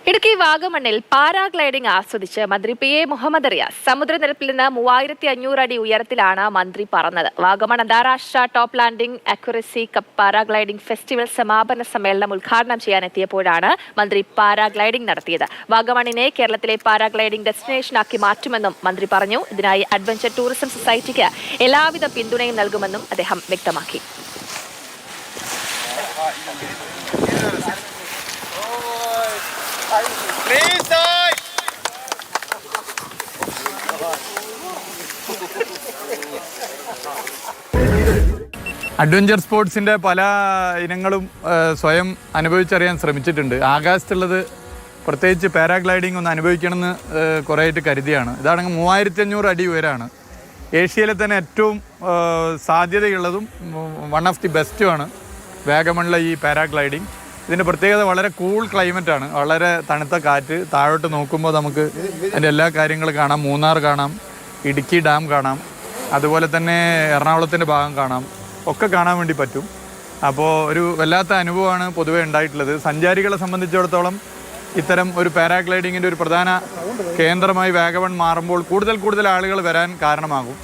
Idukki വാഗമണ്ണിൽ paragliding ആസ്വദിച്ച് മന്ത്രി P A Muhammad Riyas സമുദ്രനിരപ്പിൽ നിന്ന് 3500 അടി ഉയരത്തിലാണ് മന്ത്രി പറന്നത്. വാഗമൺ അന്താരാഷ്ട്ര top landing accuracy cup paragliding festival സമാപന സമ്മേളനം ഉദ്ഘാടനം ചെയ്യാനെത്തിയപ്പോഴാണ് മന്ത്രി പാരാഗ്ലൈഡിംഗ് നടത്തിയത്. വാഗമണിനെ കേരളത്തിലെ പാരാഗ്ലൈഡിംഗ് ഡെസ്റ്റിനേഷനാക്കി മാറ്റുമെന്നും മന്ത്രി പറഞ്ഞു. ഇതിനായി അഡ്വഞ്ചർ ടൂറിസം സൊസൈറ്റിക്ക് എല്ലാവിധ പിന്തുണയും നൽകുമെന്നും അദ്ദേഹം വ്യക്തമാക്കി. അഡ്വഞ്ചർ സ്പോർട്സിൻ്റെ പല ഇനങ്ങളും സ്വയം അനുഭവിച്ചറിയാൻ ശ്രമിച്ചിട്ടുണ്ട്. ആകാശത്തുള്ളത് പ്രത്യേകിച്ച് പാരാഗ്ലൈഡിംഗ് ഒന്ന് അനുഭവിക്കണമെന്ന് കുറേ ആയിട്ട് കരുതിയാണ്. ഇതാണെങ്കിൽ 3500 അടി ഉയരമാണ്. ഏഷ്യയിലെ തന്നെ ഏറ്റവും സാധ്യതയുള്ളതും വൺ ഓഫ് ദി ബെസ്റ്റുമാണ് വാഗമണിലെ ഈ പാരാഗ്ലൈഡിംഗ്. ഇതിൻ്റെ പ്രത്യേകത വളരെ കൂൾ ക്ലൈമറ്റാണ്, വളരെ തണുത്ത കാറ്റ്. താഴോട്ട് നോക്കുമ്പോൾ നമുക്ക് അതിൻ്റെ എല്ലാ കാര്യങ്ങളും കാണാം. മൂന്നാർ കാണാം, ഇടുക്കി ഡാം കാണാം, അതുപോലെ തന്നെ എറണാകുളത്തിൻ്റെ ഭാഗം കാണാം, ഒക്കെ കാണാൻ വേണ്ടി പറ്റും. അപ്പോൾ ഒരു വല്ലാത്ത അനുഭവമാണ് പൊതുവെ ഉണ്ടായിട്ടുള്ളത്. സഞ്ചാരികളെ സംബന്ധിച്ചിടത്തോളം ഇത്തരം ഒരു പാരാഗ്ലൈഡിങ്ങിൻ്റെ ഒരു പ്രധാന കേന്ദ്രമായി വാഗമൺ മാറുമ്പോൾ കൂടുതൽ ആളുകൾ വരാൻ കാരണമാകും.